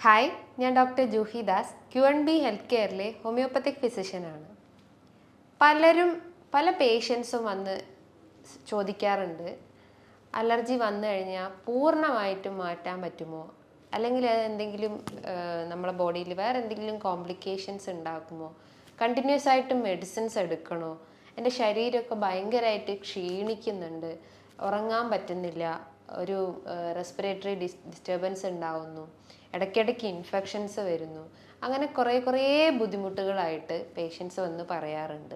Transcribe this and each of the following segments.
Hi, ഞാൻ doctor Juhi Das, Q&B health കെയറിലെ homeopathic ഫിസിഷ്യനാണ്. പല പേഷ്യൻസും വന്ന് ചോദിക്കാറുണ്ട്, അലർജി വന്നു കഴിഞ്ഞാൽ പൂർണ്ണമായിട്ടും മാറ്റാൻ പറ്റുമോ, അല്ലെങ്കിൽ എന്തെങ്കിലും നമ്മളെ ബോഡിയിൽ വേറെ എന്തെങ്കിലും കോംപ്ലിക്കേഷൻസ് ഉണ്ടാക്കുമോ, കണ്ടിന്യൂസ് ആയിട്ട് മെഡിസിൻസ് എടുക്കണോ, എൻ്റെ ശരീരമൊക്കെ ഭയങ്കരമായിട്ട് ക്ഷീണിക്കുന്നുണ്ട്, ഉറങ്ങാൻ പറ്റുന്നില്ല, ഒരു റെസ്പിറേറ്ററി ഡിസ്റ്റർബൻസ് ഉണ്ടാവുന്നു, ഇടയ്ക്കിടയ്ക്ക് ഇൻഫെക്ഷൻസ് വരുന്നു, അങ്ങനെ കുറേ ബുദ്ധിമുട്ടുകളായിട്ട് പേഷ്യൻസ് വന്ന് പറയാറുണ്ട്.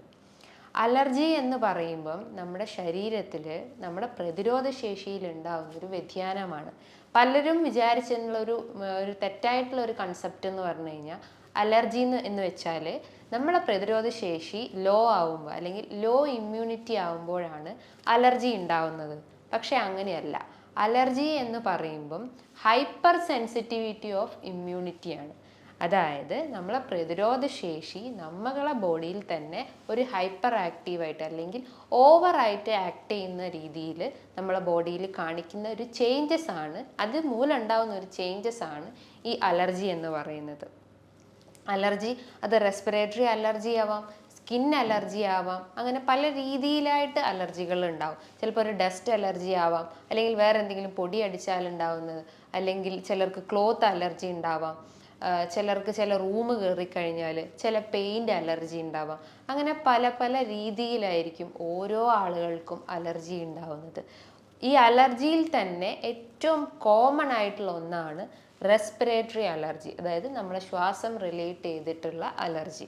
അലർജി എന്ന് പറയുമ്പം നമ്മുടെ ശരീരത്തിൽ നമ്മുടെ പ്രതിരോധ ശേഷിയിൽ ഉണ്ടാകുന്ന ഒരു വ്യതിയാനമാണ്. പലരും ഒരു തെറ്റായിട്ടുള്ള ഒരു കൺസെപ്റ്റ് എന്ന് പറഞ്ഞു കഴിഞ്ഞാൽ അലർജി എന്ന് വെച്ചാൽ നമ്മളെ പ്രതിരോധ ശേഷി ലോ ആവുമ്പോൾ അല്ലെങ്കിൽ ലോ ഇമ്മ്യൂണിറ്റി ആവുമ്പോഴാണ് അലർജി ഉണ്ടാവുന്നത്. പക്ഷെ അങ്ങനെയല്ല. അലർജി എന്ന് പറയുമ്പം ഹൈപ്പർ സെൻസിറ്റിവിറ്റി ഓഫ് ഇമ്മ്യൂണിറ്റിയാണ്. അതായത് നമ്മളെ പ്രതിരോധ ശേഷി നമ്മളെ ബോഡിയിൽ തന്നെ ഒരു ഹൈപ്പർ ആക്റ്റീവായിട്ട് അല്ലെങ്കിൽ ഓവറായിട്ട് ആക്ട് ചെയ്യുന്ന രീതിയിൽ നമ്മളെ ബോഡിയിൽ കാണിക്കുന്ന ഒരു ചേഞ്ചസ് ആണ്, അത് മൂലം ഉണ്ടാകുന്ന ഒരു ചേഞ്ചസ് ആണ് ഈ അലർജി എന്ന് പറയുന്നത്. അലർജി അത് റെസ്പിറേറ്ററി അലർജി ആവാം, സ്കിൻ അലർജി ആവാം, അങ്ങനെ പല രീതിയിലായിട്ട് അലർജികൾ ഉണ്ടാവും. ചിലപ്പോൾ ഒരു ഡസ്റ്റ് അലർജി ആവാം, അല്ലെങ്കിൽ വേറെ എന്തെങ്കിലും പൊടി അടിച്ചാൽ ഉണ്ടാവുന്നത്, അല്ലെങ്കിൽ ചിലർക്ക് ക്ലോത്ത് അലർജി ഉണ്ടാവാം, ചിലർക്ക് ചില റൂം കയറിക്കഴിഞ്ഞാൽ ചില പെയിൻ്റ് അലർജി ഉണ്ടാവാം. അങ്ങനെ പല രീതിയിലായിരിക്കും ഓരോ ആളുകൾക്കും അലർജി ഉണ്ടാവുന്നത്. ഈ അലർജിയിൽ തന്നെ ഏറ്റവും കോമൺ ആയിട്ടുള്ള ഒന്നാണ് റെസ്പിറേറ്ററി അലർജി, അതായത് നമ്മുടെ ശ്വാസം റിലേറ്റ് ചെയ്തിട്ടുള്ള അലർജി.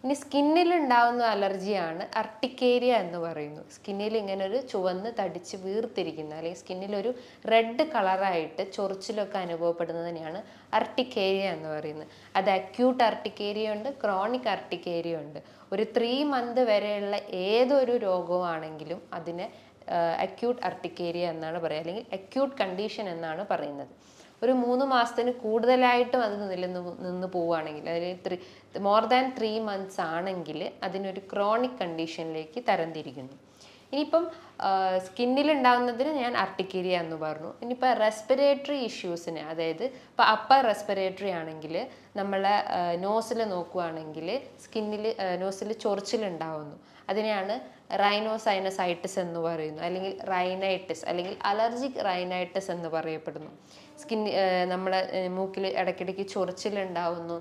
ഇനി സ്കിന്നിൽ ഉണ്ടാവുന്ന അലർജിയാണ് അർട്ടിക്കേരിയ എന്ന് പറയുന്നു. സ്കിന്നിൽ ഇങ്ങനെ ഒരു ചുവന്ന് തടിച്ച് വീർത്തിരിക്കുന്ന അല്ലെങ്കിൽ സ്കിന്നിലൊരു റെഡ് കളറായിട്ട് ചൊറിച്ചിലൊക്കെ അനുഭവപ്പെടുന്നതിനെയാണ് അർട്ടിക്കേരിയ എന്ന് പറയുന്നത്. അത് അക്യൂട്ട് അർട്ടിക്കേരിയ ഉണ്ട്, ക്രോണിക് അർട്ടിക്കേരിയ ഉണ്ട്. ഒരു 3 months വരെയുള്ള ഏതൊരു രോഗമാണെങ്കിലും അതിനെ അക്യൂട്ട് അർട്ടിക്കേരിയ എന്നാണ് പറയുക, അല്ലെങ്കിൽ അക്യൂട്ട് കണ്ടീഷൻ എന്നാണ് പറയുന്നത്. ഒരു 3 മാസത്തിന് കൂടുതലായിട്ടും അത് നിന്ന് പോവുകയാണെങ്കിൽ, അതായത് മോർ ദാൻ 3 months ആണെങ്കിൽ അതിനൊരു ക്രോണിക് കണ്ടീഷനിലേക്ക് തരംതിരിക്കുന്നു. ഇനിയിപ്പം സ്കിന്നിൽ ഉണ്ടാകുന്നതിന് ഞാൻ അർട്ടിക്കേരിയ എന്ന് പറഞ്ഞു. ഇനിയിപ്പോൾ റെസ്പിറേറ്ററി ഇഷ്യൂസിന്, അതായത് ഇപ്പോൾ അപ്പർ റെസ്പിറേറ്ററി ആണെങ്കിൽ നമ്മളെ നോസിൽ നോക്കുകയാണെങ്കിൽ നോസിൽ ചൊറിച്ചിലുണ്ടാവുന്നു. അതിനെയാണ് റൈനോസൈനസൈറ്റിസ് എന്ന് പറയുന്നു, അല്ലെങ്കിൽ റൈനൈറ്റിസ് അല്ലെങ്കിൽ അലർജിക് റൈനൈറ്റിസ് എന്ന് പറയപ്പെടുന്നു. നമ്മുടെ മൂക്കിൽ ഇടയ്ക്കിടയ്ക്ക് ചൊറിച്ചിലുണ്ടാവുന്നു,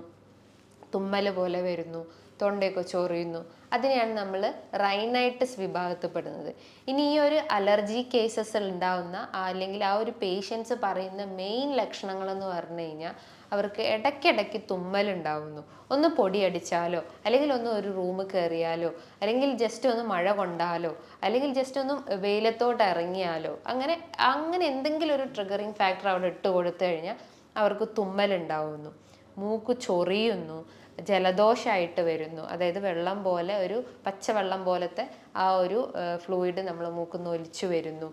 തുമ്മൽ പോലെ വരുന്നു, തൊണ്ടയൊക്കെ ചൊറിയുന്നു, അതിനെയാണ് നമ്മൾ റൈനൈറ്റിസ് വിഭാഗത്തിൽപ്പെടുന്നത്. ഇനി ഈ ഒരു അലർജി കേസസ് ഉണ്ടാവുന്ന അല്ലെങ്കിൽ ആ ഒരു പേഷ്യൻസ് പറയുന്ന മെയിൻ ലക്ഷണങ്ങൾ എന്ന് പറഞ്ഞു കഴിഞ്ഞാൽ അവർക്ക് ഇടയ്ക്കിടയ്ക്ക് തുമ്മലുണ്ടാവുന്നു. ഒന്ന് പൊടിയടിച്ചാലോ, അല്ലെങ്കിൽ ഒരു റൂം കയറിയാലോ, അല്ലെങ്കിൽ ജസ്റ്റ് ഒന്ന് മഴ കൊണ്ടാലോ, അല്ലെങ്കിൽ ജസ്റ്റ് ഒന്ന് വെയിലത്തോട്ട് ഇറങ്ങിയാലോ, അങ്ങനെ എന്തെങ്കിലും ഒരു ട്രിഗറിങ് ഫാക്ടർ അവിടെ ഇട്ട് കൊടുത്തു കഴിഞ്ഞാൽ അവർക്ക് തുമ്മലുണ്ടാവുന്നു, മൂക്ക് ചൊറിയുന്നു, ജലദോഷമായിട്ട് വരുന്നു. അതായത് വെള്ളം പോലെ, ഒരു പച്ചവെള്ളം പോലത്തെ ആ ഒരു ഫ്ലൂയിഡ് നമ്മൾ മൂക്കിന്ന് ഒലിച്ചു വരുന്നു.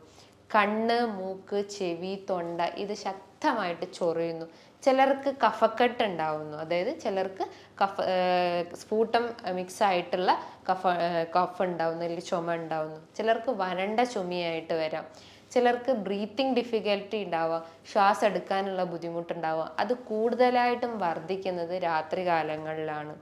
കണ്ണ്, മൂക്ക്, ചെവി, തൊണ്ട ഇത് ശക്തമായിട്ട് ചൊറിയുന്നു. ചിലർക്ക് കഫക്കെട്ട് ഉണ്ടാവുന്നു, അതായത് ചിലർക്ക് സ്ഫൂട്ടം മിക്സ് ആയിട്ടുള്ള കഫ് ഉണ്ടാവുന്നു, അല്ലെങ്കിൽ ചുമ ഉണ്ടാവുന്നു. ചിലർക്ക് വരണ്ട ചുമയായിട്ട് വരാം. ചിലർക്ക് ബ്രീത്തിങ് ഡിഫിക്കൽറ്റി ഉണ്ടാവുക, ശ്വാസം എടുക്കാനുള്ള ബുദ്ധിമുട്ടുണ്ടാവുക. അത് കൂടുതലായിട്ടും വർദ്ധിക്കുന്നത് രാത്രി കാലങ്ങളിലാണ്.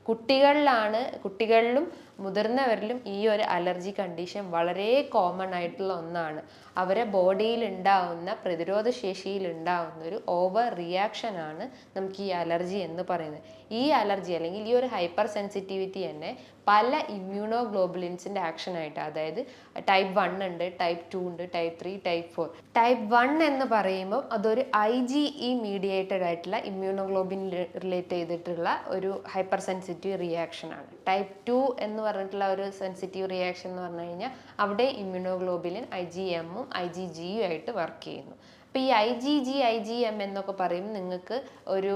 കുട്ടികളിലും മുതിർന്നവരിലും ഈ ഒരു അലർജി കണ്ടീഷൻ വളരെ കോമൺ ആയിട്ടുള്ള ഒന്നാണ്. അവരെ ബോഡിയിൽ ഉണ്ടാവുന്ന പ്രതിരോധ ശേഷിയിൽ ഉണ്ടാവുന്ന ഒരു ഓവർ റിയാക്ഷൻ ആണ് നമുക്ക് ഈ അലർജി എന്ന് പറയുന്നത്. ഈ അലർജി അല്ലെങ്കിൽ ഈ ഒരു ഹൈപ്പർ സെൻസിറ്റിവിറ്റി തന്നെ പല ഇമ്മ്യൂണോഗ്ലോബുലിൻസിൻ്റെ ആക്ഷനായിട്ട്, അതായത് ടൈപ്പ് 1 ഉണ്ട്, ടൈപ്പ് 2 ഉണ്ട്, ടൈപ്പ് 3, ടൈപ്പ് 4. ടൈപ്പ് 1 എന്ന് പറയുമ്പോൾ അതൊരു IgE മീഡിയേറ്റഡ് ആയിട്ടുള്ള ഇമ്മ്യൂണോഗ്ലോബിൻ റിലേറ്റ് ചെയ്തിട്ടുള്ള ഒരു ഹൈപ്പർ സെൻസിറ്റീവ് റിയാക്ഷൻ ആണ്. ടൈപ്പ് 2 എന്ന് പറഞ്ഞിട്ടുള്ള ഒരു സെൻസിറ്റീവ് റിയാക്ഷൻ എന്ന് പറഞ്ഞു കഴിഞ്ഞാൽ അവിടെ ഇമ്മ്യൂണോഗ്ലോബുലിൻ IgMഉം IgGയും ആയിട്ട് വർക്ക് ചെയ്യുന്നു. അപ്പോൾ ഈ IgG IgM എന്നൊക്കെ പറയുമ്പോൾ നിങ്ങൾക്ക് ഒരു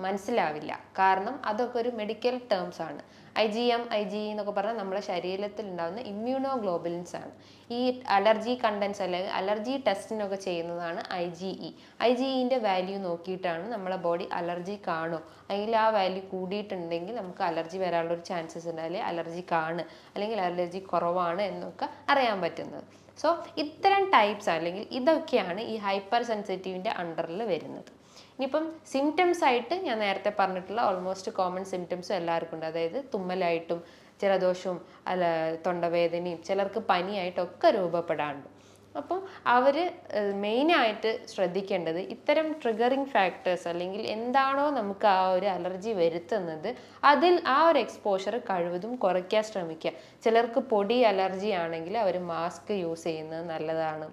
മനസ്സിലാവില്ല, കാരണം അതൊക്കെ ഒരു മെഡിക്കൽ ടേംസ് ആണ്. IgM IgE എന്നൊക്കെ പറഞ്ഞാൽ നമ്മുടെ ശരീരത്തിൽ ഉണ്ടാകുന്ന ഇമ്മ്യൂണോഗ്ലോബുലിൻസ് ആണ്. ഈ അലർജി കണ്ടൻസ് അല്ലെങ്കിൽ അലർജി ടെസ്റ്റിനൊക്കെ ചെയ്യുന്നതാണ് IgE. IgEൻ്റെ വാല്യൂ നോക്കിയിട്ടാണ് നമ്മളെ ബോഡി അലർജി കാണോ, അല്ലെങ്കിൽ ആ വാല്യൂ കൂടിയിട്ടുണ്ടെങ്കിൽ നമുക്ക് അലർജി വരാനുള്ളൊരു ചാൻസസ് ഉണ്ട്, അല്ലെങ്കിൽ അലർജി അല്ലെങ്കിൽ അലർജി കുറവാണ് എന്നൊക്കെ അറിയാൻ പറ്റുന്നത്. സോ ഇത്തരം ടൈപ്സ് അല്ലെങ്കിൽ ഇതൊക്കെയാണ് ഈ ഹൈപ്പർ സെൻസിറ്റീവിൻ്റെ അണ്ടറിൽ വരുന്നത്. ഇനിയിപ്പം സിംറ്റംസ് ആയിട്ട് ഞാൻ നേരത്തെ പറഞ്ഞിട്ടുള്ള ഓൾമോസ്റ്റ് കോമൺ സിംറ്റംസും എല്ലാവർക്കും ഉണ്ട്. അതായത് തുമ്മലായിട്ടും ജലദോഷവും തൊണ്ടവേദനയും ചിലർക്ക് പനിയായിട്ടൊക്കെ രൂപപ്പെടാറുണ്ട്. അപ്പം അവർ മെയിനായിട്ട് ശ്രദ്ധിക്കേണ്ടത് ഇത്തരം ട്രിഗറിങ് ഫാക്ടേഴ്സ് അല്ലെങ്കിൽ എന്താണോ നമുക്ക് ആ ഒരു അലർജി വരുത്തുന്നത് അതിൽ ആ ഒരു എക്സ്പോഷർ കഴിവതും കുറയ്ക്കാൻ ശ്രമിക്കുക. ചിലർക്ക് പൊടി അലർജി ആണെങ്കിൽ അവർ മാസ്ക് യൂസ് ചെയ്യുന്നത് നല്ലതാണ്.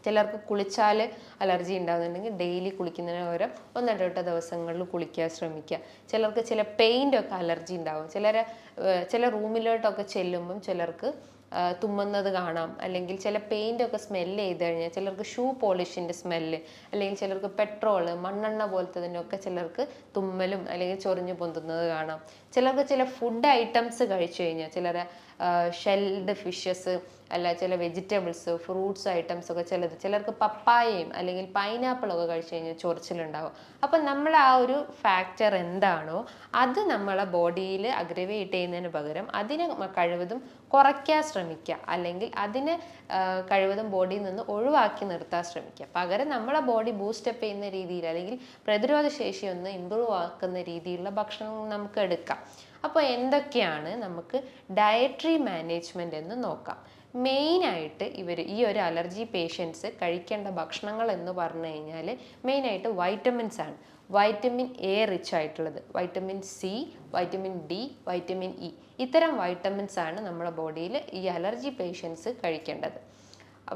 ചിലർക്ക് കുളിച്ചാൽ അലർജി ഉണ്ടാകുന്നുണ്ടെങ്കിൽ ഡെയിലി കുളിക്കുന്നതിന് പകരം 1-2 ദിവസങ്ങളിൽ കുളിക്കാൻ ശ്രമിക്കുക. ചിലർക്ക് ചില പെയിൻ്റൊക്കെ അലർജി ഉണ്ടാകും. ചില റൂമിലോട്ടൊക്കെ ചെല്ലുമ്പം ചിലർക്ക് തുമ്മുന്നത് കാണാം. അല്ലെങ്കിൽ ചില പെയിൻ്റൊക്കെ സ്മെല്ല് ചെയ്ത് കഴിഞ്ഞാൽ ചിലർക്ക് ഷൂ പോളിഷിൻ്റെ സ്മെല്ല്, അല്ലെങ്കിൽ ചിലർക്ക് പെട്രോള് മണ്ണെണ്ണ പോലത്തതിനൊക്കെ ചിലർക്ക് തുമ്മലും അല്ലെങ്കിൽ ചൊറിഞ്ഞു പൊന്തുന്നത് കാണാം. ചിലർക്ക് ചില ഫുഡ് ഐറ്റംസ് കഴിച്ചു കഴിഞ്ഞാൽ ഷെൽഡ് ഫിഷസ് അല്ല ചില വെജിറ്റബിൾസ് ഫ്രൂട്ട്സ് ഐറ്റംസ് ഒക്കെ ചിലർക്ക് പപ്പായയും അല്ലെങ്കിൽ പൈനാപ്പിളൊക്കെ കഴിച്ചു കഴിഞ്ഞാൽ ചൊറിച്ചിലുണ്ടാവും. അപ്പം നമ്മൾ ആ ഒരു ഫാക്ടർ എന്താണോ അത് നമ്മളെ ബോഡിയിൽ അഗ്രവേറ്റ് ചെയ്യുന്നതിന് പകരം അതിനെ കഴിവതും കുറയ്ക്കാൻ ശ്രമിക്കുക, അല്ലെങ്കിൽ അതിനെ കഴിവതും ബോഡിയിൽ നിന്ന് ഒഴിവാക്കി നിർത്താൻ ശ്രമിക്കുക. പകരം നമ്മളെ ബോഡി ബൂസ്റ്റപ്പ് ചെയ്യുന്ന രീതിയിൽ അല്ലെങ്കിൽ പ്രതിരോധ ശേഷി ഒന്ന് ഇമ്പ്രൂവ് ആക്കുന്ന രീതിയിലുള്ള ഭക്ഷണം നമുക്ക് എടുക്കാം. അപ്പോൾ എന്തൊക്കെയാണ് നമുക്ക് ഡയറ്ററി മാനേജ്മെൻറ്റ് എന്ന് നോക്കാം. മെയിനായിട്ട് ഈ ഒരു അലർജി പേഷ്യൻസ് കഴിക്കേണ്ട ഭക്ഷണങ്ങൾ എന്ന് പറഞ്ഞു കഴിഞ്ഞാൽ മെയിനായിട്ട് വൈറ്റമിൻസ് ആണ്. വൈറ്റമിൻ എ റിച്ച് ആയിട്ടുള്ളത്, vitamin C, vitamin D, vitamin E, ഇത്തരം വൈറ്റമിൻസ് ആണ് നമ്മുടെ ബോഡിയിൽ ഈ അലർജി പേഷ്യൻസ് കഴിക്കേണ്ടത്.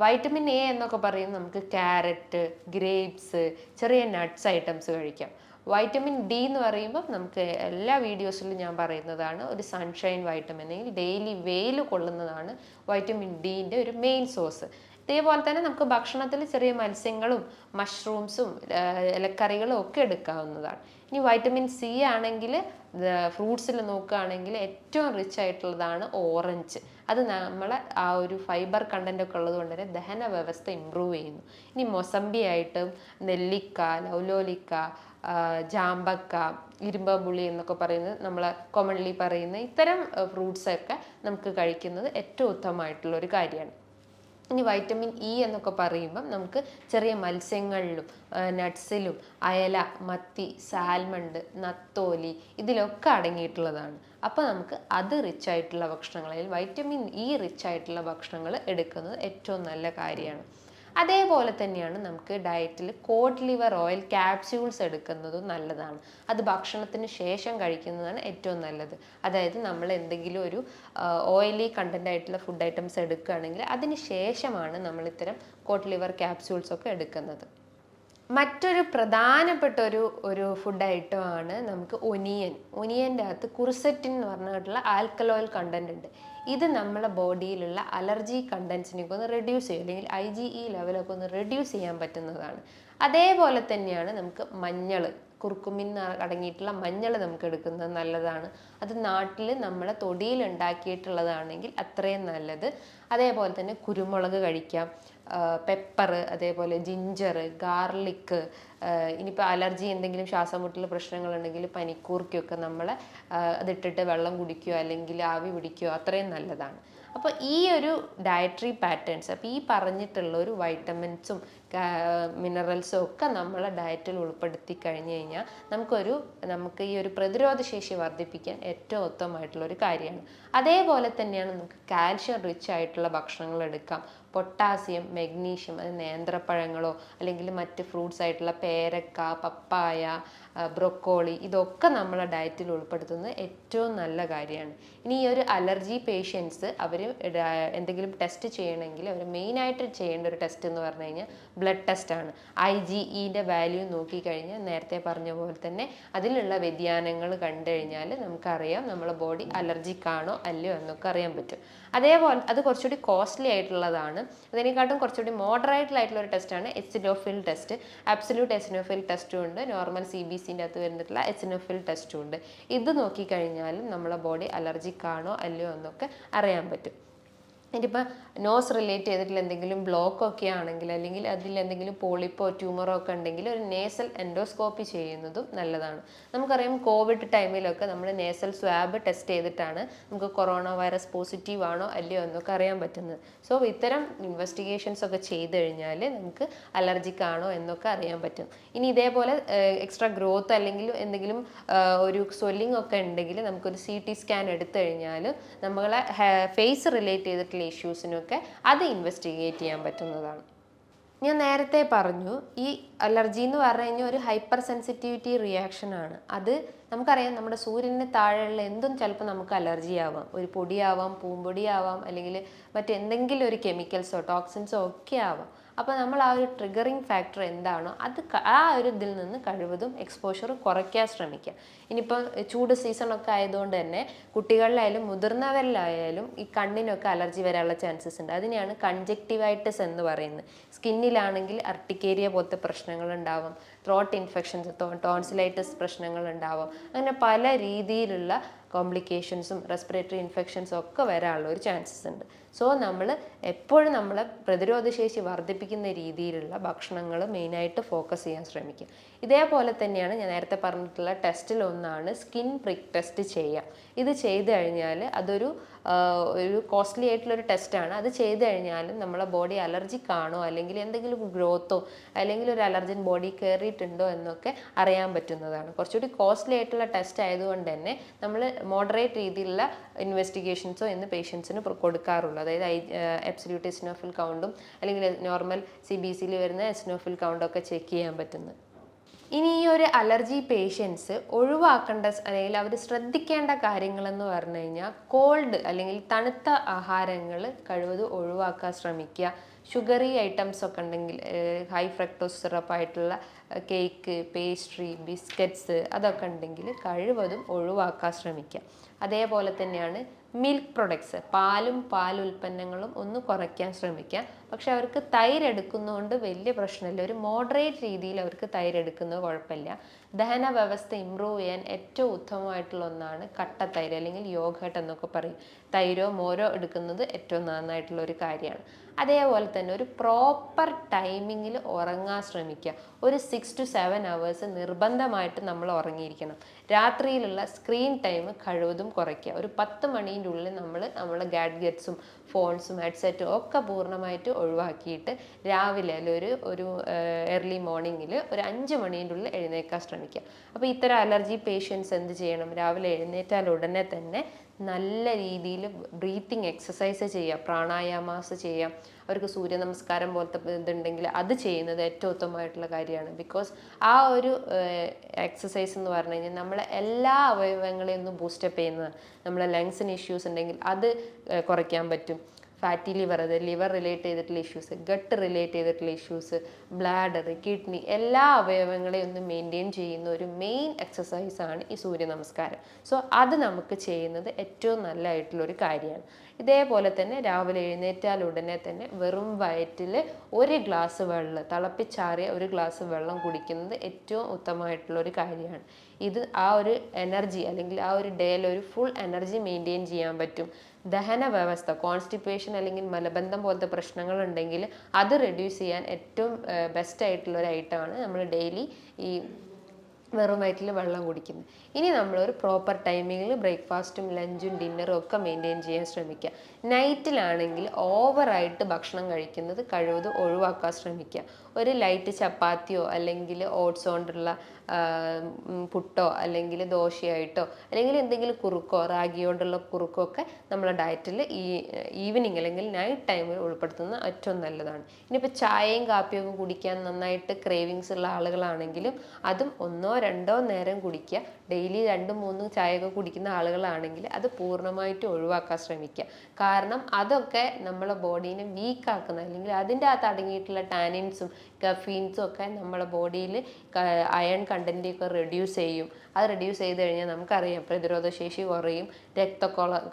വൈറ്റമിൻ എ എന്നൊക്കെ പറയുന്നത് നമുക്ക് ക്യാരറ്റ്, ഗ്രേപ്സ്, ചെറിയ നട്ട്സ് ഐറ്റംസ് കഴിക്കാം. വൈറ്റമിൻ ഡി എന്ന് പറയുമ്പോൾ നമുക്ക് എല്ലാ വീഡിയോസിലും ഞാൻ പറയുന്നതാണ്, ഒരു സൺഷൈൻ വൈറ്റമിൻ അല്ലെങ്കിൽ ഡെയിലി വെയിൽ കൊള്ളുന്നതാണ് വൈറ്റമിൻ ഡിൻ്റെ ഒരു മെയിൻ സോഴ്സ്. ഇതേപോലെ തന്നെ നമുക്ക് ഭക്ഷണത്തിൽ ചെറിയ മത്സ്യങ്ങളും മഷ്റൂംസും ഇലക്കറികളും ഒക്കെ എടുക്കാവുന്നതാണ്. ഇനി വൈറ്റമിൻ സി ആണെങ്കിൽ ഫ്രൂട്ട്സിൽ നോക്കുകയാണെങ്കിൽ ഏറ്റവും റിച്ച് ആയിട്ടുള്ളതാണ് ഓറഞ്ച്. അത് നമ്മളെ ആ ഒരു ഫൈബർ കണ്ടന്റ് ഒക്കെ ഉള്ളത് കൊണ്ട് തന്നെ ദഹന വ്യവസ്ഥ ഇമ്പ്രൂവ് ചെയ്യുന്നു. ഇനി മൊസമ്പി ആയിട്ടും നെല്ലിക്ക, ലൗലോലിക്ക, ജാമ്പക്ക, ഇരുമ്പമ്പുളി എന്നൊക്കെ പറയുന്നത് നമ്മൾ കോമൺലി പറയുന്ന ഇത്തരം ഫ്രൂട്ട്സൊക്കെ നമുക്ക് കഴിക്കുന്നത് ഏറ്റവും ഉത്തമമായിട്ടുള്ള ഒരു കാര്യമാണ്. ഇനി വൈറ്റമിൻ ഇ എന്നൊക്കെ പറയുമ്പം നമുക്ക് ചെറിയ മത്സ്യങ്ങളിലും നട്ട്സിലും അയല, മത്തി, സാൽമണ്ട്, നത്തോലി ഇതിലൊക്കെ അടങ്ങിയിട്ടുള്ളതാണ്. അപ്പോൾ നമുക്ക് അത് റിച്ച് ആയിട്ടുള്ള ഭക്ഷണങ്ങൾ അല്ലെങ്കിൽ വൈറ്റമിൻ ഇ റിച്ച് ആയിട്ടുള്ള ഭക്ഷണങ്ങൾ എടുക്കുന്നത് ഏറ്റവും നല്ല കാര്യമാണ്. അതേപോലെ തന്നെയാണ് നമുക്ക് ഡയറ്റിൽ കോഡ് ലിവർ ഓയിൽ ക്യാപ്സ്യൂൾസ് എടുക്കുന്നതും നല്ലതാണ്. അത് ഭക്ഷണത്തിന് ശേഷം കഴിക്കുന്നതാണ് ഏറ്റവും നല്ലത്. അതായത് നമ്മൾ എന്തെങ്കിലും ഒരു ഓയിലി കണ്ടന്റ് ആയിട്ടുള്ള ഫുഡ് ഐറ്റംസ് എടുക്കുകയാണെങ്കിൽ അതിന് ശേഷമാണ് നമ്മൾ ഇത്തരം കോഡ് ലിവർ ക്യാപ്സ്യൂൾസ് ഒക്കെ എടുക്കുന്നത്. മറ്റൊരു പ്രധാനപ്പെട്ട ഒരു ഫുഡ് ഐറ്റമാണ് നമുക്ക് ഒനിയൻ്റെ അകത്ത് കുർസെറ്റിൻ എന്ന് പറഞ്ഞിട്ടുള്ള ആൽക്കലോയിൽ കണ്ടന്റ് ഉണ്ട്. ഇത് നമ്മളെ ബോഡിയിലുള്ള അലർജി കണ്ടൻസിനൊക്കെ ഒന്ന് റെഡ്യൂസ് ചെയ്യും, അല്ലെങ്കിൽ IgE ലെവലൊക്കെ ഒന്ന് റെഡ്യൂസ് ചെയ്യാൻ പറ്റുന്നതാണ്. അതേപോലെ തന്നെയാണ് നമുക്ക് മഞ്ഞൾ, കുർക്കുമിൻ അടങ്ങിയിട്ടുള്ള മഞ്ഞൾ നമുക്ക് എടുക്കുന്നത് നല്ലതാണ്. അത് നാട്ടിൽ നമ്മളെ തൊടിയിൽ ഉണ്ടാക്കിയിട്ടുള്ളതാണെങ്കിൽ അത്രയും നല്ലത്. അതേപോലെ തന്നെ കുരുമുളക് കഴിക്കാം, പെപ്പർ, അതേപോലെ ജിഞ്ചർ, ഗാർലിക്ക്. ഇനിയിപ്പോൾ അലർജി എന്തെങ്കിലും ശ്വാസമുട്ടൽ പ്രശ്നങ്ങളുണ്ടെങ്കിൽ പനിക്കൂർക്കൊക്കെ നമ്മൾ അതിട്ടിട്ട് വെള്ളം കുടിക്കുകയോ അല്ലെങ്കിൽ ആവി പിടിക്കുകയോ അത്രയും നല്ലതാണ്. അപ്പോൾ ഈ ഒരു ഡയറ്ററി പാറ്റേൺസ്, അപ്പോൾ ഈ പറഞ്ഞിട്ടുള്ള ഒരു വൈറ്റമിൻസും മിനറൽസും ഒക്കെ നമ്മളെ ഡയറ്റിൽ ഉൾപ്പെടുത്തി കഴിഞ്ഞ് കഴിഞ്ഞാൽ നമുക്ക് ഈ ഒരു പ്രതിരോധ ശേഷി വർദ്ധിപ്പിക്കാൻ ഏറ്റവും ഉത്തമമായിട്ടുള്ള ഒരു കാര്യമാണ്. അതേപോലെ തന്നെയാണ് നമുക്ക് കാൽഷ്യം റിച്ച് ആയിട്ടുള്ള ഭക്ഷണങ്ങൾ എടുക്കാം. പൊട്ടാസ്യം, മെഗ്നീഷ്യം, അത് നേന്ത്രപ്പഴങ്ങളോ അല്ലെങ്കിൽ മറ്റ് ഫ്രൂട്ട്സ് ആയിട്ടുള്ള പേരക്ക, പപ്പായ, ബ്രൊക്കോളി, ഇതൊക്കെ നമ്മളെ ഡയറ്റിൽ ഉൾപ്പെടുത്തുന്നത് ഏറ്റവും നല്ല കാര്യമാണ്. ഇനി ഈ ഒരു അലർജി പേഷ്യൻസ് അവർ എന്തെങ്കിലും ടെസ്റ്റ് ചെയ്യണമെങ്കിൽ അവർ മെയിനായിട്ട് ചെയ്യേണ്ട ഒരു ടെസ്റ്റ് എന്ന് പറഞ്ഞു കഴിഞ്ഞാൽ ബ്ലഡ് ടെസ്റ്റാണ്. IgEൻ്റെ വാല്യൂ നോക്കിക്കഴിഞ്ഞാൽ നേരത്തെ പറഞ്ഞ പോലെ തന്നെ അതിലുള്ള വ്യതിയാനങ്ങൾ കണ്ടു കഴിഞ്ഞാൽ നമുക്കറിയാം നമ്മളെ ബോഡി അലർജിക് ആണോ അല്ലയോ എന്നൊക്കെ അറിയാൻ പറ്റും. അതേപോലെ അത് കുറച്ചുകൂടി കോസ്റ്റ്ലി ആയിട്ടുള്ളതാണ്. അതിനെക്കാട്ടും കുറച്ചുകൂടി മോഡറേറ്റ് ആയിട്ടുള്ള ഒരു ടെസ്റ്റാണ് എസിനോഫിൽ ടെസ്റ്റ്. അബ്സല്യൂട്ട് എസിനോഫിൽ ടെസ്റ്റും ഉണ്ട്, നോർമൽ CBCൻ്റെ അകത്ത് വരുന്നിട്ടുള്ള എസിനോഫിൽ ടെസ്റ്റും ഉണ്ട്. ഇത് നോക്കിക്കഴിഞ്ഞാലും നമ്മളെ ബോഡി അലർജിക് ആണോ അല്ലയോ എന്നൊക്കെ അറിയാൻ പറ്റും. ഇനിയിപ്പോൾ നോസ് റിലേറ്റ് ചെയ്തിട്ടുള്ള എന്തെങ്കിലും ബ്ലോക്കൊക്കെ ആണെങ്കിൽ അല്ലെങ്കിൽ അതിലെന്തെങ്കിലും പോളിപ്പോ ട്യൂമറോ ഒക്കെ ഉണ്ടെങ്കിൽ ഒരു നേസൽ എൻഡോസ്കോപ്പി ചെയ്യുന്നതും നല്ലതാണ്. നമുക്കറിയാം കോവിഡ് ടൈമിലൊക്കെ നമ്മൾ നേസൽ സ്വാബ് ടെസ്റ്റ് ചെയ്തിട്ടാണ് നമുക്ക് കൊറോണ വൈറസ് പോസിറ്റീവ് ആണോ അല്ലയോ എന്നൊക്കെ അറിയാൻ പറ്റുന്നത്. സോ ഇത്തരം ഇൻവെസ്റ്റിഗേഷൻസ് ഒക്കെ ചെയ്ത് കഴിഞ്ഞാൽ നമുക്ക് അലർജിക് ആണോ എന്നൊക്കെ അറിയാൻ പറ്റും. ഇനി ഇതേപോലെ എക്സ്ട്രാ ഗ്രോത്ത് അല്ലെങ്കിൽ എന്തെങ്കിലും ഒരു സ്വെല്ലിംഗ് ഒക്കെ ഉണ്ടെങ്കിൽ നമുക്കൊരു CT സ്കാൻ എടുത്തു കഴിഞ്ഞാൽ നമ്മളെ ഫേസ് റിലേറ്റ് ചെയ്തിട്ടുള്ള ഇഷ്യൂസിനൊക്കെ അത് ഇൻവെസ്റ്റിഗേറ്റ് ചെയ്യാൻ പറ്റുന്നതാണ്. ഞാൻ നേരത്തെ പറഞ്ഞു ഈ അലർജി എന്ന് പറഞ്ഞു കഴിഞ്ഞാൽ ഒരു ഹൈപ്പർ സെൻസിറ്റിവിറ്റി റിയാക്ഷൻ ആണ്. അത് നമുക്കറിയാം നമ്മുടെ സൂര്യന് താഴെയുള്ള എന്തും ചിലപ്പോൾ നമുക്ക് അലർജി ആവാം. ഒരു പൊടിയാവാം, പൂമ്പൊടിയാവാം, അല്ലെങ്കിൽ മറ്റെന്തെങ്കിലും ഒരു കെമിക്കൽസോ ടോക്സിൻസോ ഒക്കെ ആവാം. അപ്പോൾ നമ്മൾ ആ ഒരു ട്രിഗറിങ് ഫാക്ടർ എന്താണോ അത് ആ ഒരു ഇതിൽ നിന്ന് കഴിവതും എക്സ്പോഷർ കുറയ്ക്കാൻ ശ്രമിക്കുക. ഇനിയിപ്പോൾ ചൂട് സീസണൊക്കെ ആയതുകൊണ്ട് തന്നെ കുട്ടികളിലായാലും മുതിർന്നവരിലായാലും ഈ കണ്ണിനൊക്കെ അലർജി വരാനുള്ള ചാൻസസ് ഉണ്ട്. അതിനെയാണ് കൺജക്റ്റിവൈറ്റിസ് എന്ന് പറയുന്നത്. സ്കിന്നിലാണെങ്കിൽ അർട്ടിക്കേരിയ പോലത്തെ പ്രശ്നങ്ങൾ ഉണ്ടാവും, ത്രോട്ട് ഇൻഫെക്ഷൻസ്, ടോൺസിലൈറ്റിസ് പ്രശ്നങ്ങൾ ഉണ്ടാവും. അങ്ങനെ പല രീതിയിലുള്ള കോംപ്ലിക്കേഷൻസും റെസ്പിറേറ്ററി ഇൻഫെക്ഷൻസും ഒക്കെ വരാനുള്ള ഒരു ചാൻസസ് ഉണ്ട്. സോ നമ്മൾ എപ്പോഴും നമ്മളെ പ്രതിരോധശേഷി വർദ്ധിപ്പിക്കുന്ന രീതിയിലുള്ള ഭക്ഷണങ്ങൾ മെയിനായിട്ട് ഫോക്കസ് ചെയ്യാൻ ശ്രമിക്കുക. ഇതേപോലെ തന്നെയാണ് ഞാൻ നേരത്തെ പറഞ്ഞിട്ടുള്ള ടെസ്റ്റിലൊന്നാണ് സ്കിൻ പ്രിക്ക് ടെസ്റ്റ് ചെയ്യുക. ഇത് ചെയ്ത് കഴിഞ്ഞാൽ അതൊരു കോസ്റ്റ്ലി ആയിട്ടുള്ളൊരു ടെസ്റ്റാണ്. അത് ചെയ്ത് കഴിഞ്ഞാൽ നമ്മളെ ബോഡി അലർജിക് ആണോ അല്ലെങ്കിൽ എന്തെങ്കിലും ഗ്രോത്തോ അല്ലെങ്കിൽ ഒരു അലർജൻ ബോഡി കയറിയിട്ടുണ്ടോ എന്നൊക്കെ അറിയാൻ പറ്റുന്നതാണ്. കുറച്ചുകൂടി കോസ്റ്റ്ലി ആയിട്ടുള്ള ടെസ്റ്റ് ആയതുകൊണ്ട് തന്നെ നമ്മൾ മോഡറേറ്റ് രീതിയിലുള്ള ഇൻവെസ്റ്റിഗേഷൻസോ എന്ന് പേഷ്യൻസിന് കൊടുക്കാറുള്ളൂ. അതായത് എബ്സല്യൂട്ട് എസിനോഫിൽ കൗണ്ടും അല്ലെങ്കിൽ നോർമൽ CBCയിൽ വരുന്ന എസിനോഫിൽ കൗണ്ടൊക്കെ ചെക്ക് ചെയ്യാൻ പറ്റുന്നത്. ഇനി ഈ ഒരു അലർജി പേഷ്യൻസ് ഒഴിവാക്കേണ്ട അല്ലെങ്കിൽ അവർ ശ്രദ്ധിക്കേണ്ട കാര്യങ്ങളെന്ന് പറഞ്ഞു കഴിഞ്ഞാൽ കോൾഡ് അല്ലെങ്കിൽ തണുത്ത ആഹാരങ്ങൾ കഴിവതും ഒഴിവാക്കാൻ ശ്രമിക്കുക. ഷുഗറി ഐറ്റംസ് ഒക്കെ ഉണ്ടെങ്കിൽ ഹൈ ഫ്രക്ടോസ് സിറപ്പായിട്ടുള്ള കേക്ക്, പേസ്ട്രി, ബിസ്ക്കറ്റ്സ് അതൊക്കെ ഉണ്ടെങ്കിൽ കഴിവതും ഒഴിവാക്കാൻ ശ്രമിക്കുക. അതേപോലെ തന്നെയാണ് മിൽക്ക് പ്രൊഡക്ട്സ്, പാലും പാലുൽപ്പന്നങ്ങളും ഒന്ന് കുറയ്ക്കാൻ ശ്രമിക്കുക. പക്ഷെ അവർക്ക് തൈര് എടുക്കുന്നതുകൊണ്ട് വലിയ പ്രശ്നമില്ല. ഒരു മോഡറേറ്റ് രീതിയിൽ അവർക്ക് തൈര് എടുക്കുന്നത് കുഴപ്പമില്ല. ദഹന വ്യവസ്ഥ ഇമ്പ്രൂവ് ചെയ്യാൻ ഏറ്റവും ഉത്തമമായിട്ടുള്ള ഒന്നാണ് കട്ട തൈര് അല്ലെങ്കിൽ യോഗട്ട് എന്നൊക്കെ പറയും. തൈരോ മോരോ എടുക്കുന്നത് ഏറ്റവും നന്നായിട്ടുള്ള ഒരു കാര്യമാണ്. അതേപോലെ തന്നെ ഒരു പ്രോപ്പർ ടൈമിങ്ങിൽ ഉറങ്ങാൻ ശ്രമിക്കുക. ഒരു 6 to 7 hours നിർബന്ധമായിട്ട് നമ്മൾ ഉറങ്ങിയിരിക്കണം. രാത്രിയിലുള്ള സ്ക്രീൻ ടൈം കഴിവതും കുറയ്ക്കുക. ഒരു 10 മണീൻ്റെ ഉള്ളിൽ നമ്മളെ ഗാഡ്ജറ്റ്സും ഫോൺസും ഹെഡ്സെറ്റും ഒക്കെ പൂർണ്ണമായിട്ട് ഒഴിവാക്കിയിട്ട് രാവിലെ അല്ലെങ്കിൽ ഒരു ഏർലി മോർണിംഗിൽ ഒരു 5 മണീൻ്റെ ഉള്ളിൽ എഴുന്നേൽക്കാൻ ശ്രമിക്കുക. അപ്പോൾ ഇത്തരം അലർജി പേഷ്യൻസ് എന്ത് ചെയ്യണം? രാവിലെ എഴുന്നേറ്റാൽ ഉടനെ തന്നെ നല്ല രീതിയിൽ ബ്രീത്തിങ് എക്സസൈസ് ചെയ്യുക, പ്രാണായാമാസ് ചെയ്യുക. അവർക്ക് സൂര്യ നമസ്കാരം പോലത്തെ ഇതുണ്ടെങ്കിൽ അത് ചെയ്യുന്നത് ഏറ്റവും ഉത്തമമായിട്ടുള്ള കാര്യമാണ്. ബിക്കോസ് ആ ഒരു എക്സസൈസ് എന്ന് പറഞ്ഞു കഴിഞ്ഞാൽ നമ്മളെ എല്ലാ അവയവങ്ങളെയും ഒന്ന് ബൂസ്റ്റപ്പ് ചെയ്യുന്നതാണ്. നമ്മളെ ലങ്സിന് ഇഷ്യൂസ് ഉണ്ടെങ്കിൽ അത് കുറയ്ക്കാൻ പറ്റും. ഫാറ്റി ലിവർ, അത് ലിവർ റിലേറ്റ് ചെയ്തിട്ടുള്ള ഇഷ്യൂസ്, ഗട്ട് റിലേറ്റ് ചെയ്തിട്ടുള്ള ഇഷ്യൂസ്, ബ്ലാഡർ, കിഡ്നി, എല്ലാ അവയവങ്ങളെയും ഒന്ന് മെയിൻറ്റെയിൻ ചെയ്യുന്ന ഒരു മെയിൻ എക്സസൈസാണ് ഈ സൂര്യ നമസ്കാരം. സോ അത് നമുക്ക് ചെയ്യുന്നത് ഏറ്റവും നല്ലതായിട്ടുള്ളൊരു കാര്യമാണ്. ഇതേപോലെ തന്നെ രാവിലെ എഴുന്നേറ്റാൽ ഉടനെ തന്നെ വെറും വയറ്റിൽ 1 ഗ്ലാസ് വെള്ളം, തിളപ്പിച്ചാറിയ 1 ഗ്ലാസ് വെള്ളം കുടിക്കുന്നത് ഏറ്റവും ഉത്തമമായിട്ടുള്ളൊരു കാര്യമാണ്. ഇത് ആ ഒരു എനർജി അല്ലെങ്കിൽ ആ ഒരു ഡേയിൽ ഒരു ഫുൾ എനർജി മെയിൻറ്റെയിൻ ചെയ്യാൻ പറ്റും. ദഹന വ്യവസ്ഥ, കോൺസ്റ്റിപ്പേഷൻ അല്ലെങ്കിൽ മലബന്ധം പോലത്തെ പ്രശ്നങ്ങൾ ഉണ്ടെങ്കിൽ അത് റെഡ്യൂസ് ചെയ്യാൻ ഏറ്റവും ബെസ്റ്റ് ആയിട്ടുള്ള ഒരു ഐറ്റമാണ് നമ്മൾ ഡെയിലി ഈ വെറും വയറ്റിൽ വെള്ളം കുടിക്കുന്നത്. ഇനി നമ്മളൊരു പ്രോപ്പർ ടൈമിങ്ങിൽ ബ്രേക്ക്ഫാസ്റ്റും ലഞ്ചും ഡിന്നറും ഒക്കെ മെയിൻറ്റെയിൻ ചെയ്യാൻ ശ്രമിക്കുക. നൈറ്റിലാണെങ്കിൽ ഓവറായിട്ട് ഭക്ഷണം കഴിക്കുന്നത് കഴിവതും ഒഴിവാക്കാൻ ശ്രമിക്കുക. ഒരു ലൈറ്റ് ചപ്പാത്തിയോ അല്ലെങ്കിൽ ഓട്സ് കൊണ്ടുള്ള പുട്ടോ അല്ലെങ്കിൽ ദോശയായിട്ടോ അല്ലെങ്കിൽ എന്തെങ്കിലും കുറുക്കോ റാഗി കൊണ്ടുള്ള കുറുക്കോ ഒക്കെ നമ്മളെ ഡയറ്റിൽ ഈ ഈവനിങ് അല്ലെങ്കിൽ നൈറ്റ് ടൈമിൽ ഉൾപ്പെടുത്തുന്നത് ഏറ്റവും നല്ലതാണ്. ഇനിയിപ്പോൾ ചായയും കാപ്പിയൊക്കെ കുടിക്കാൻ നന്നായിട്ട് ക്രേവിങ്സ് ഉള്ള ആളുകളാണെങ്കിലും അതും 1 or 2 നേരം കുടിക്കുക. ഡെയിലി 2-3 ചായയൊക്കെ കുടിക്കുന്ന ആളുകളാണെങ്കിൽ അത് പൂർണ്ണമായിട്ട് ഒഴിവാക്കാൻ ശ്രമിക്കുക. കാരണം അതൊക്കെ നമ്മളെ ബോഡീനെ വീക്കാക്കുന്ന അല്ലെങ്കിൽ അതിൻ്റെ അകത്ത് അടങ്ങിയിട്ടുള്ള ടാനിൻസും കഫീൻസും ഒക്കെ നമ്മളെ ബോഡിയിൽ അയൺ കണ്ടൻറ്റൊക്കെ റെഡ്യൂസ് ചെയ്യും. അത് റെഡ്യൂസ് ചെയ്ത് കഴിഞ്ഞാൽ നമുക്കറിയാം പ്രതിരോധശേഷി കുറയും,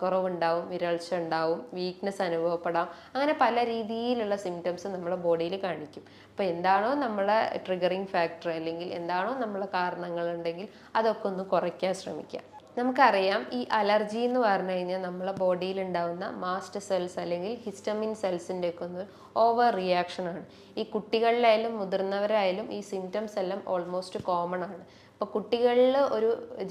കുറവുണ്ടാവും, വിരൾച്ച ഉണ്ടാവും, വീക്ക്നെസ് അനുഭവപ്പെടാം. അങ്ങനെ പല രീതിയിലുള്ള സിംറ്റംസ് നമ്മളെ ബോഡിയിൽ കാണിക്കും. അപ്പോൾ എന്താണോ നമ്മളെ ട്രിഗറിങ് ഫാക്ടർ അല്ലെങ്കിൽ എന്താണോ നമ്മളെ കാരണങ്ങളുണ്ടെങ്കിൽ അതൊക്കെ ഒന്ന് കുറയ്ക്കാൻ ശ്രമിക്കുക. നമുക്കറിയാം ഈ അലർജി എന്ന് പറഞ്ഞു കഴിഞ്ഞാൽ നമ്മളെ ബോഡിയിൽ ഉണ്ടാകുന്ന മാസ്റ്റ് സെൽസ് അല്ലെങ്കിൽ ഹിസ്റ്റമിൻ സെൽസിൻ്റെ ഒക്കെ ഒന്ന് ഓവർ റിയാക്ഷൻ ആണ്. ഈ കുട്ടികളിലായാലും മുതിർന്നവരായാലും ഈ സിംറ്റംസ് എല്ലാം ഓൾമോസ്റ്റ് കോമൺ ആണ്. ഇപ്പോൾ കുട്ടികളിൽ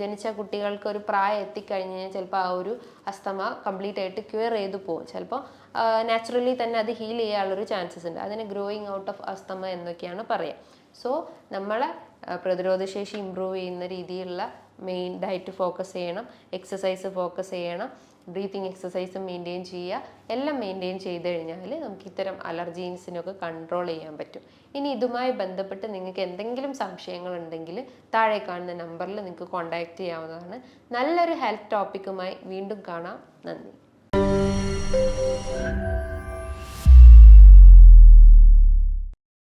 ജനിച്ച കുട്ടികൾക്ക് ഒരു പ്രായം എത്തിക്കഴിഞ്ഞ് കഴിഞ്ഞാൽ ചിലപ്പോൾ ആ ഒരു അസ്തമ കംപ്ലീറ്റ് ആയിട്ട് ക്യൂർ ചെയ്തു പോകും. ചിലപ്പോൾ നാച്ചുറലി തന്നെ അത് ഹീൽ ചെയ്യാനുള്ളൊരു ചാൻസസ് ഉണ്ട്. അതിന് ഗ്രോയിങ് ഔട്ട് ഓഫ് അസ്തമ എന്നൊക്കെയാണ് പറയുക. സോ നമ്മളെ പ്രതിരോധശേഷി ഇമ്പ്രൂവ് ചെയ്യുന്ന രീതിയിലുള്ള മെയിൻ ഡയറ്റ് ഫോക്കസ് ചെയ്യണം, എക്സസൈസ് ഫോക്കസ് ചെയ്യണം, ബ്രീത്തിങ് എക്സസൈസ് മെയിൻറ്റെയിൻ ചെയ്യുക. എല്ലാം മെയിൻറ്റെയിൻ ചെയ്ത് കഴിഞ്ഞാൽ നമുക്ക് ഇത്തരം അലർജീൻസിനൊക്കെ കൺട്രോൾ ചെയ്യാൻ പറ്റും. ഇനി ഇതുമായി ബന്ധപ്പെട്ട് നിങ്ങൾക്ക് എന്തെങ്കിലും സംശയങ്ങൾ ഉണ്ടെങ്കിൽ താഴെ കാണുന്ന നമ്പറിൽ നിങ്ങൾക്ക് കോൺടാക്റ്റ് ചെയ്യാവുന്നതാണ്. നല്ലൊരു ഹെൽത്ത് ടോപ്പിക്കുമായി വീണ്ടും കാണാം. നന്ദി.